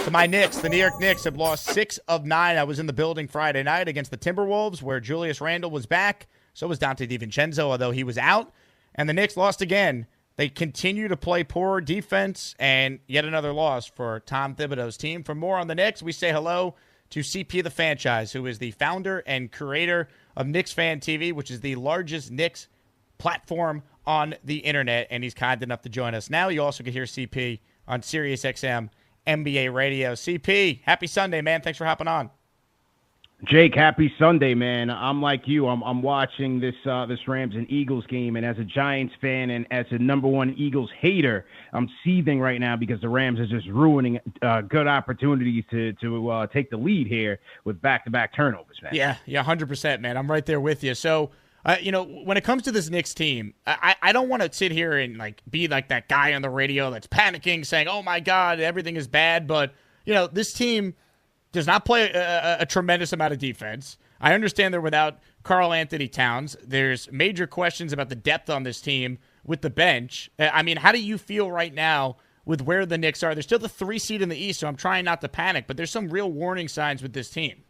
To my Knicks, the New York Knicks have lost 6 of 9. I was in the building Friday night against the Timberwolves, where Julius Randle was back. So was Dante DiVincenzo, although he was out. And the Knicks lost again. They continue to play poor defense, and yet another loss for Tom Thibodeau's team. For more on the Knicks, we say hello to CP the Fanchise, who is the founder and creator of Knicks Fan TV, which is the largest Knicks platform on the internet, and he's kind enough to join us now. You also can hear CP on SiriusXM NBA Radio. CP, happy Sunday, man. Thanks for hopping on. Jake, happy Sunday, man. I'm like you. I'm watching this Rams and Eagles game, and as a Giants fan and as a number one Eagles hater, I'm seething right now because the Rams are just ruining good opportunities to take the lead here with back-to-back turnovers, man. Yeah, 100%, man. I'm right there with you. So, when it comes to this Knicks team, I don't want to sit here and be like that guy on the radio that's panicking, saying, "Oh my God, everything is bad." But this team does not play a tremendous amount of defense. I understand they're without Karl Anthony Towns. There's major questions about the depth on this team with the bench. I mean, how do you feel right now with where the Knicks are? They're still the 3 seed in the East, so I'm trying not to panic. But there's some real warning signs with this team.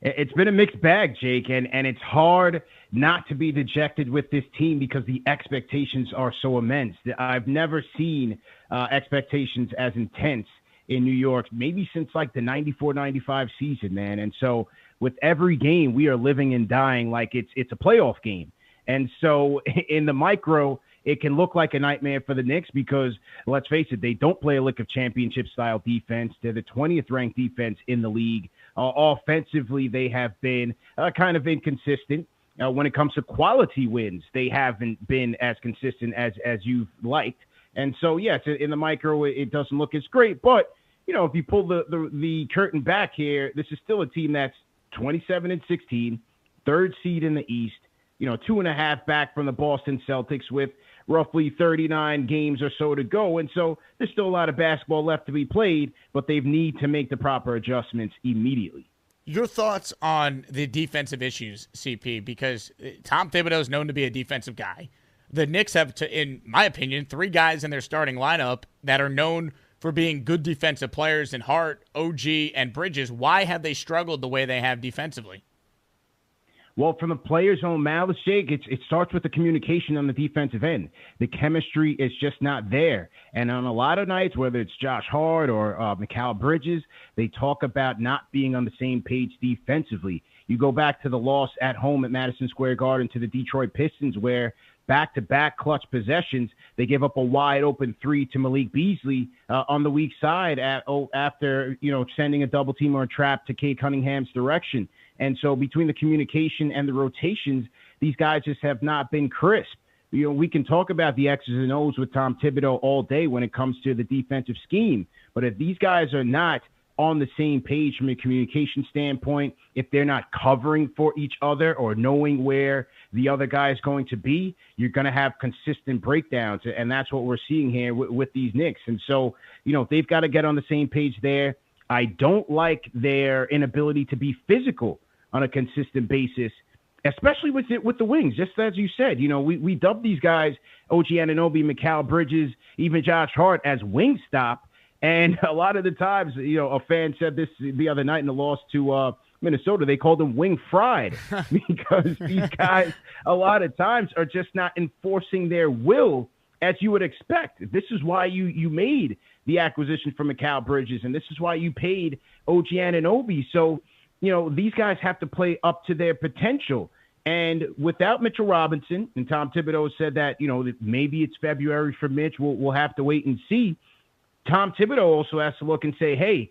It's been a mixed bag, Jake, and it's hard not to be dejected with this team because the expectations are so immense. I've never seen expectations as intense in New York, maybe since the 94-95 season, man. And so with every game, we are living and dying like it's a playoff game. And so in the micro, it can look like a nightmare for the Knicks because, let's face it, they don't play a lick of championship-style defense. They're the 20th ranked defense in the league. Offensively, they have been kind of inconsistent. When it comes to quality wins, they haven't been as consistent as you've liked. And so, yes, in the micro, it doesn't look as great. But, if you pull the curtain back here, this is still a team that's 27-16, 3rd seed in the East, 2.5 back from the Boston Celtics with roughly 39 games or so to go. And so there's still a lot of basketball left to be played, but they need to make the proper adjustments immediately. Your thoughts on the defensive issues, CP, because Tom Thibodeau is known to be a defensive guy. The Knicks have, in my opinion, 3 guys in their starting lineup that are known for being good defensive players in Hart, OG, and Bridges. Why have they struggled the way they have defensively? Well, from the players' own mouths, Jake, it starts with the communication on the defensive end. The chemistry is just not there. And on a lot of nights, whether it's Josh Hart or Mikal Bridges, they talk about not being on the same page defensively. You go back to the loss at home at Madison Square Garden to the Detroit Pistons, where back-to-back clutch possessions, they gave up a wide-open 3 to Malik Beasley on the weak side after sending a double team or a trap to Cade Cunningham's direction. And so between the communication and the rotations, these guys just have not been crisp. We can talk about the X's and O's with Tom Thibodeau all day when it comes to the defensive scheme. But if these guys are not on the same page from a communication standpoint, if they're not covering for each other or knowing where the other guy is going to be, you're going to have consistent breakdowns. And that's what we're seeing here with these Knicks. And so, they've got to get on the same page there. I don't like their inability to be physical on a consistent basis, especially with the wings. Just as you said, we dub these guys, OG Anunoby, Mikal Bridges, even Josh Hart, as wing stop. And a lot of the times, a fan said this the other night in the loss to Minnesota, they called them wing fried because these guys a lot of times are just not enforcing their will as you would expect. This is why you made the acquisition for Mikal Bridges, and this is why you paid OG Anunoby. So, these guys have to play up to their potential. And without Mitchell Robinson, and Tom Thibodeau said that, maybe it's February for Mitch. We'll have to wait and see. Tom Thibodeau also has to look and say, hey,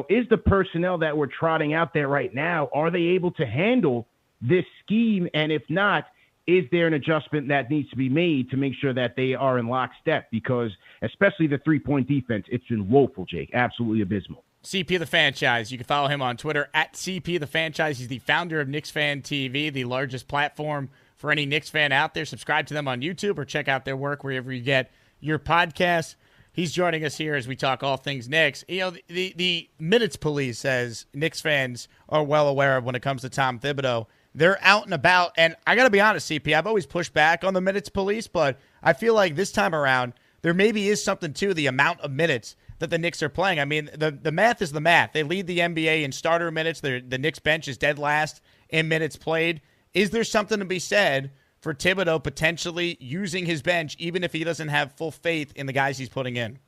is the personnel that we're trotting out there right now, are they able to handle this scheme? And if not, is there an adjustment that needs to be made to make sure that they are in lockstep? Because especially the 3-point defense, it's been woeful, Jake, absolutely abysmal. CP the Fanchise. You can follow him on Twitter at CP the Fanchise. He's the founder of Knicks Fan TV, the largest platform for any Knicks fan out there. Subscribe to them on YouTube or check out their work wherever you get your podcasts. He's joining us here as we talk all things Knicks. The minutes police, as Knicks fans are well aware of when it comes to Tom Thibodeau, they're out and about. And I got to be honest, CP, I've always pushed back on the minutes police, but I feel like this time around, there maybe is something to the amount of minutes that the Knicks are playing. I mean, the math is the math. They lead the NBA in starter minutes. The Knicks bench is dead last in minutes played. Is there something to be said for Thibodeau potentially using his bench, even if he doesn't have full faith in the guys he's putting in?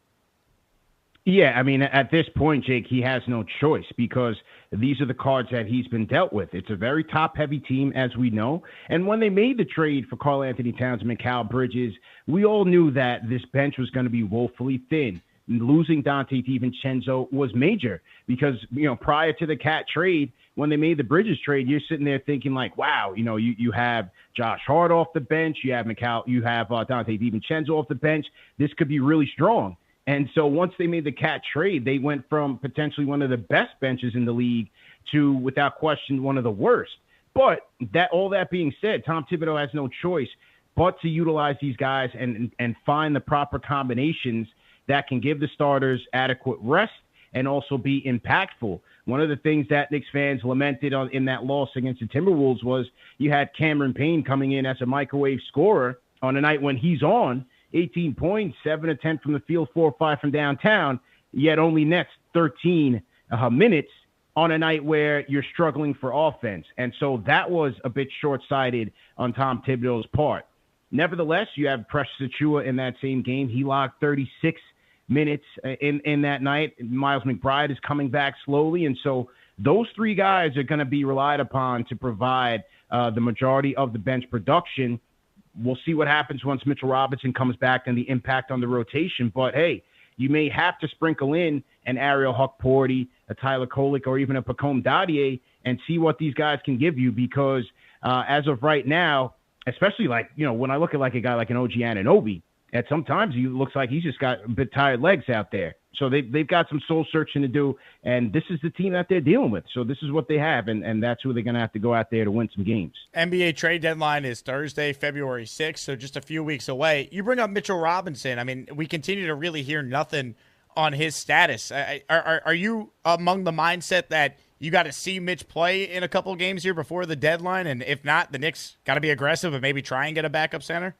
Yeah, I mean, at this point, Jake, he has no choice because these are the cards that he's been dealt with. It's a very top-heavy team, as we know. And when they made the trade for Karl-Anthony Towns and Mikal Bridges, we all knew that this bench was going to be woefully thin. Losing Dante DiVincenzo was major because, prior to the Cat trade, when they made the Bridges trade, you're sitting there thinking like, wow, you have Josh Hart off the bench, you have Dante DiVincenzo off the bench. This could be really strong. And so once they made the Cat trade, they went from potentially one of the best benches in the league to, without question, one of the worst. But all that being said, Tom Thibodeau has no choice but to utilize these guys and find the proper combinations that can give the starters adequate rest and also be impactful. One of the things that Knicks fans lamented in that loss against the Timberwolves was you had Cameron Payne coming in as a microwave scorer on a night when he's on 18 points, 7 of 10 from the field, 4 or 5 from downtown, yet only nets 13 minutes on a night where you're struggling for offense. And so that was a bit short-sighted on Tom Thibodeau's part. Nevertheless, you have Precious Achiuwa in that same game. He logged 36 minutes in that night. Miles McBride is coming back slowly. And so those three guys are going to be relied upon to provide the majority of the bench production. We'll see what happens once Mitchell Robinson comes back and the impact on the rotation. But, hey, you may have to sprinkle in an Ariel Huck-Porty, a Tyler Kolek, or even a Pacome Dadier and see what these guys can give you because as of right now, especially when I look at a guy like an OG Anunoby, and sometimes he looks like he's just got a bit tired legs out there. So they've got some soul searching to do, and this is the team that they're dealing with. So this is what they have, and that's who they're going to have to go out there to win some games. NBA trade deadline is Thursday, February 6th, so just a few weeks away. You bring up Mitchell Robinson. I mean, we continue to really hear nothing on his status. Are you among the mindset that you got to see Mitch play in a couple games here before the deadline, and if not, the Knicks got to be aggressive and maybe try and get a backup center?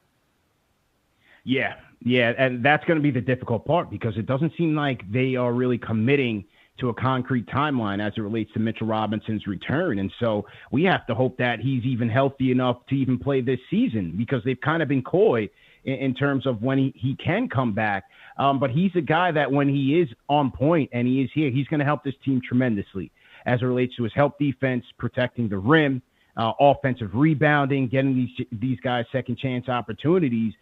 Yeah, and that's going to be the difficult part because it doesn't seem like they are really committing to a concrete timeline as it relates to Mitchell Robinson's return. And so we have to hope that he's even healthy enough to even play this season because they've kind of been coy in terms of when he can come back. But he's a guy that when he is on point and he is here, he's going to help this team tremendously as it relates to his help defense, protecting the rim, offensive rebounding, getting these guys second chance opportunities.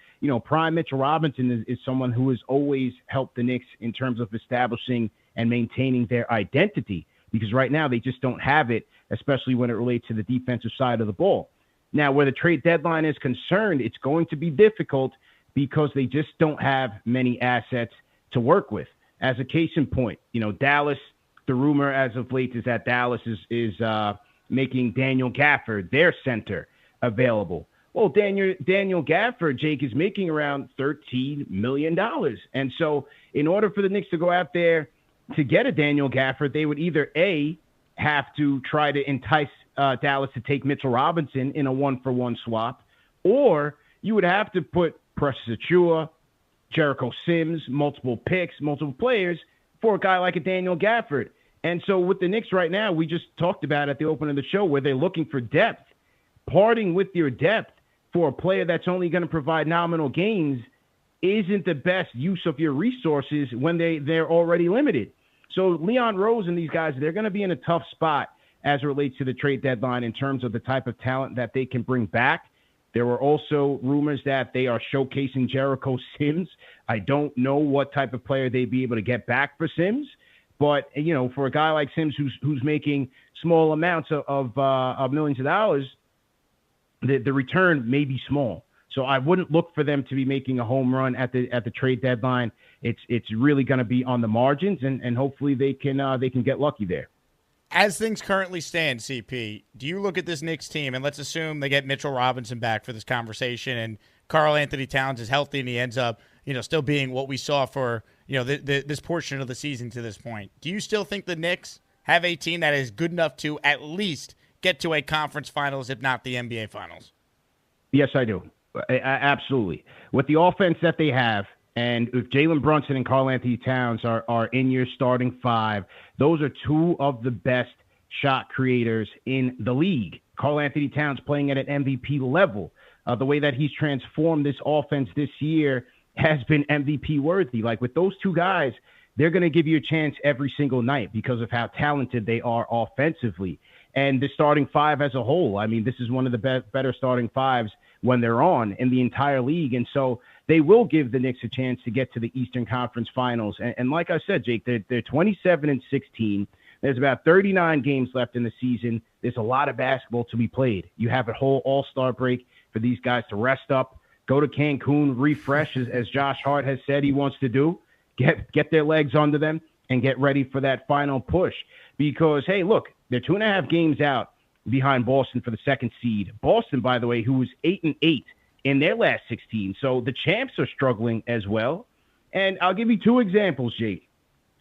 Prime Mitchell Robinson is someone who has always helped the Knicks in terms of establishing and maintaining their identity because right now they just don't have it, especially when it relates to the defensive side of the ball. Now, where the trade deadline is concerned, it's going to be difficult because they just don't have many assets to work with. As a case in point, Dallas, the rumor as of late is that Dallas is making Daniel Gafford, their center, available. Well, Daniel Gafford, Jake, is making around $13 million. And so in order for the Knicks to go out there to get a Daniel Gafford, they would either, A, have to try to entice Dallas to take Mitchell Robinson in a one-for-one swap, or you would have to put Precious Achiuwa, Jericho Sims, multiple picks, multiple players for a guy like a Daniel Gafford. And so with the Knicks right now, we just talked about at the opening of the show where they're looking for depth. Parting with your depth for a player that's only going to provide nominal gains isn't the best use of your resources when they're already limited. So Leon Rose and these guys, they're going to be in a tough spot as it relates to the trade deadline in terms of the type of talent that they can bring back. There were also rumors that they are showcasing Jericho Sims. I don't know what type of player they'd be able to get back for Sims. But, for a guy like Sims who's making small amounts of millions of dollars, the return may be small. So I wouldn't look for them to be making a home run at the trade deadline. It's really going to be on the margins, and hopefully they can get lucky there. As things currently stand, CP, do you look at this Knicks team, and let's assume they get Mitchell Robinson back for this conversation, and Karl-Anthony Towns is healthy, and he ends up, still being what we saw for, this portion of the season to this point. Do you still think the Knicks have a team that is good enough to at least get to a conference finals, if not the NBA finals? Yes, I do. Absolutely. With the offense that they have And if Jalen Brunson and Karl Anthony Towns are in your starting five, those are two of the best shot creators in the league. Karl Anthony Towns playing at an MVP level. The way that he's transformed this offense this year has been MVP worthy. Like with those two guys, they're going to give you a chance every single night because of how talented they are offensively. And the starting five as a whole, I mean, this is one of the better starting fives when they're on in the entire league. And so they will give the Knicks a chance to get to the Eastern Conference Finals. And like I said, Jake, they're 27-16. There's about 39 games left in the season. There's a lot of basketball to be played. You have a whole all-star break for these guys to rest up, go to Cancun, refresh, as Josh Hart has said he wants to do, get their legs under them, and get ready for that final push. Because, hey, look, they're 2.5 games out behind Boston for the second seed. Boston, by the way, who was 8-8 in their last 16. So the champs are struggling as well. And I'll give you two examples, Jake.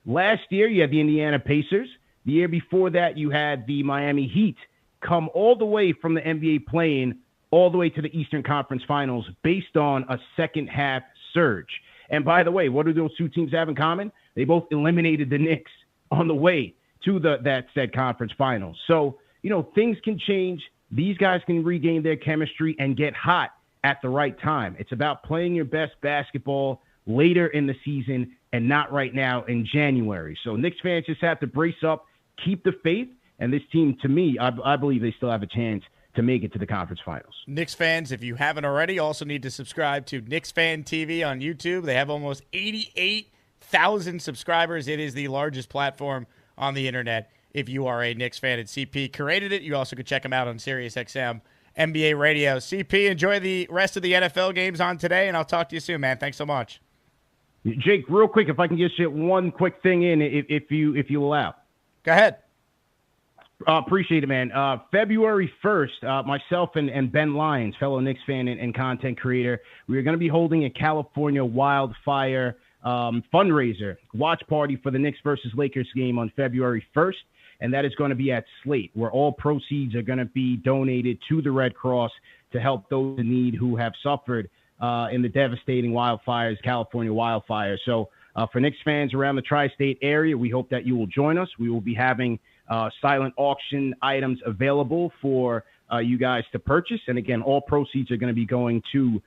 Last year, you had the Indiana Pacers. The year before that, you had the Miami Heat come all the way from the NBA play-in all the way to the Eastern Conference Finals based on a second-half surge. And by the way, what do those two teams have in common? They both eliminated the Knicks on the way to that said conference finals. So, things can change. These guys can regain their chemistry and get hot at the right time. It's about playing your best basketball later in the season and not right now in January. So Knicks fans just have to brace up, keep the faith, and this team, to me, I believe they still have a chance to make it to the conference finals. Knicks fans, if you haven't already, also need to subscribe to Knicks Fan TV on YouTube. They have almost 88,000 subscribers. It is the largest platform on the internet if you are a Knicks fan, and CP created it. You also could check them out on SiriusXM NBA Radio. CP, enjoy the rest of the NFL games on today, and I'll talk to you soon, man. Thanks so much. Jake, real quick, if I can just get one quick thing in, if you allow. Go ahead. Appreciate it, man. February 1st, myself and Ben Lyons, fellow Knicks fan and content creator, we are going to be holding a California wildfire fundraiser watch party for the Knicks versus Lakers game on February 1st, and that is going to be at Slate, where all proceeds are going to be donated to the Red Cross to help those in need who have suffered in the devastating wildfires, California wildfires. So for Knicks fans around the tri-state area, we hope that you will join us. We will be having silent auction items available for you guys to purchase. And again, all proceeds are going to be going to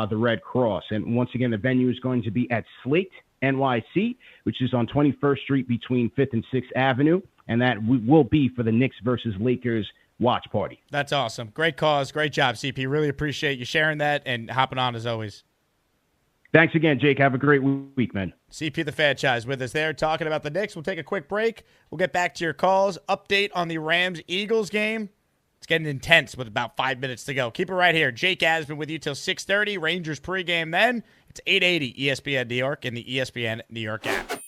the Red Cross. And once again, the venue is going to be at Slate, NYC, which is on 21st Street between 5th and 6th Avenue. And that will be for the Knicks versus Lakers watch party. That's awesome. Great cause. Great job, CP. Really appreciate you sharing that and hopping on as always. Thanks again, Jake. Have a great week, man. CP the Fanchise with us there talking about the Knicks. We'll take a quick break. We'll get back to your calls. Update on the Rams-Eagles game. It's getting intense with about 5 minutes to go. Keep it right here. Jake Asman with you till 6:30. Rangers pregame then. It's 880 ESPN New York and the ESPN New York app.